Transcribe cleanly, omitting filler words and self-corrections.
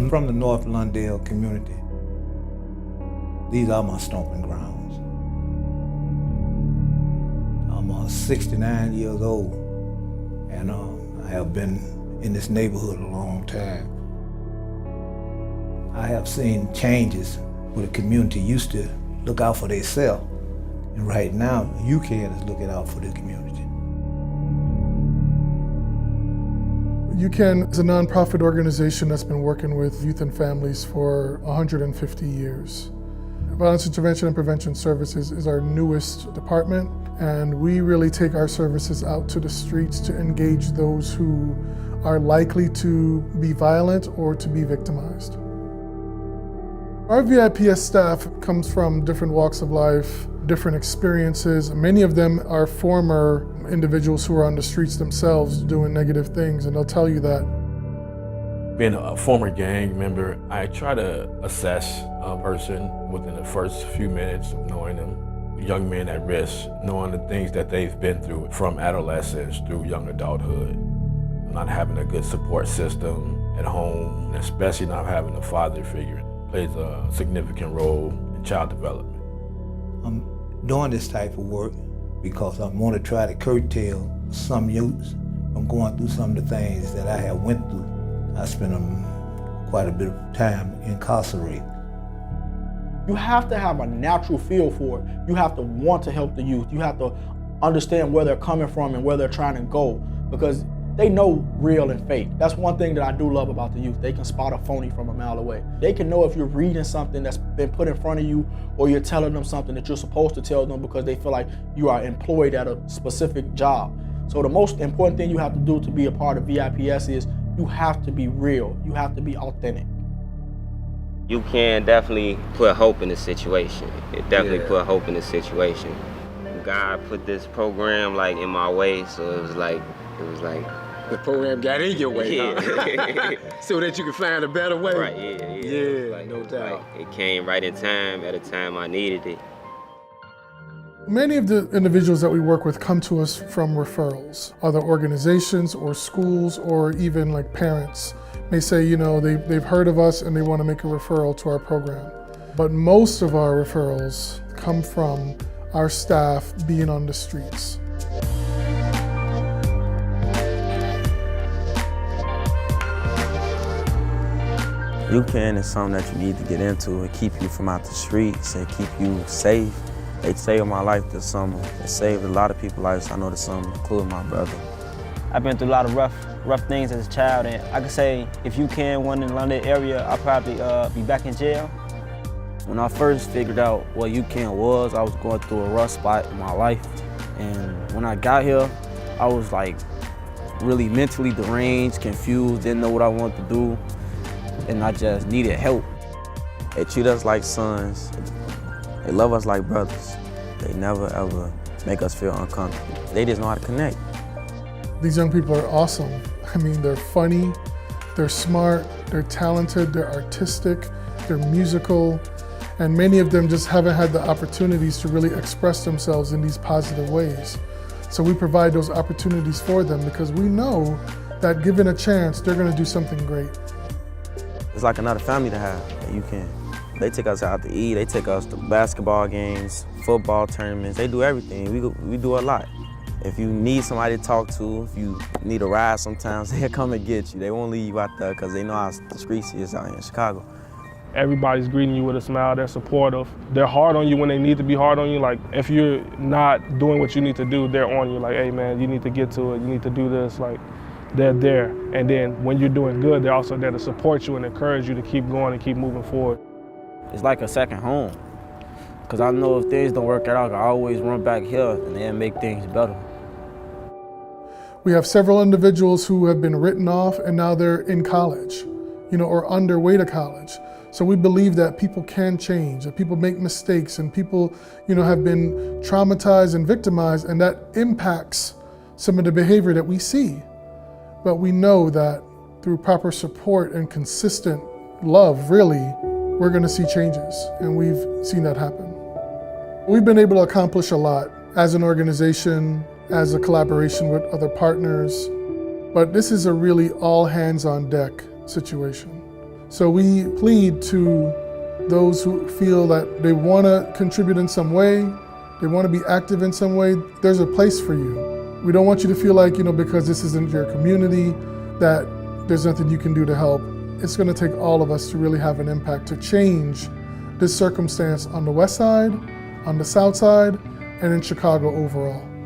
I'm from the North Lundale community. These are my stomping grounds. I'm 69 years old, and I have been in this neighborhood a long time. I have seen changes where the community used to look out for themselves, and right now, UCAN is looking out for the community. UCAN is a nonprofit organization that's been working with youth and families for 150 years. Violence Intervention and Prevention Services is our newest department, and we really take our services out to the streets to engage those who are likely to be violent or to be victimized. Our VIPS staff comes from different walks of life, different experiences. Many of them are former individuals who are on the streets themselves doing negative things, and they'll tell you that. Being a former gang member, I try to assess a person within the first few minutes of knowing them. Young men at risk, knowing the things that they've been through from adolescence through young adulthood. Not having a good support system at home, especially not having a father figure, plays a significant role in child development. I'm doing this type of work because I want to try to curtail some youths from going through some of the things that I have went through. I spent quite a bit of time incarcerated. You have to have a natural feel for it. You have to want to help the youth. You have to understand where they're coming from and where they're trying to go, because they know real and fake. That's one thing that I do love about the youth. They can spot a phony from a mile away. They can know if you're reading something that's been put in front of you, or you're telling them something that you're supposed to tell them because they feel like you are employed at a specific job. So the most important thing you have to do to be a part of VIPS is you have to be real. You have to be authentic. You can definitely put hope in the situation. It definitely put hope in the situation. God put this program in my way, so it was like. The program got in your way, huh? So that you could find a better way. Right, yeah, no doubt. It came right in time, at a time I needed it. Many of the individuals that we work with come to us from referrals. Other organizations or schools or even parents may say, they've heard of us and they want to make a referral to our program. But most of our referrals come from our staff being on the streets. UCAN is something that you need to get into and keep you from out the streets and keep you safe. They saved my life this summer. It saved a lot of people's lives I know this summer, including my brother. I've been through a lot of rough things as a child, and I can say if UCAN wasn't in the London area, I'd probably be back in jail. When I first figured out what UCAN was, I was going through a rough spot in my life. And when I got here, I was really mentally deranged, confused, didn't know what I wanted to do. And I just needed help. They treat us like sons. They love us like brothers. They never ever make us feel uncomfortable. They just know how to connect. These young people are awesome. I mean, they're funny, they're smart, they're talented, they're artistic, they're musical, and many of them just haven't had the opportunities to really express themselves in these positive ways. So we provide those opportunities for them because we know that given a chance, they're gonna do something great. It's like another family to have at UCAN. They take us out to eat, they take us to basketball games, football tournaments, they do everything. We do a lot. If you need somebody to talk to, if you need a ride sometimes, they'll come and get you. They won't leave you out there because they know how the streets is out here in Chicago. Everybody's greeting you with a smile, they're supportive. They're hard on you when they need to be hard on you. If you're not doing what you need to do, they're on you. Hey man, you need to get to it, you need to do this. They're there. And then when you're doing good, they're also there to support you and encourage you to keep going and keep moving forward. It's like a second home. Because I know if things don't work out, I can always run back here and then make things better. We have several individuals who have been written off and now they're in college, or underway to college. So we believe that people can change, that people make mistakes and people, have been traumatized and victimized, and that impacts some of the behavior that we see. But we know that through proper support and consistent love, really, we're gonna see changes, and we've seen that happen. We've been able to accomplish a lot as an organization, as a collaboration with other partners, but this is a really all hands on deck situation. So we plead to those who feel that they want to contribute in some way, they want to be active in some way, there's a place for you. We don't want you to feel like, because this isn't your community, that there's nothing you can do to help. It's going to take all of us to really have an impact to change this circumstance on the west side, on the south side, and in Chicago overall.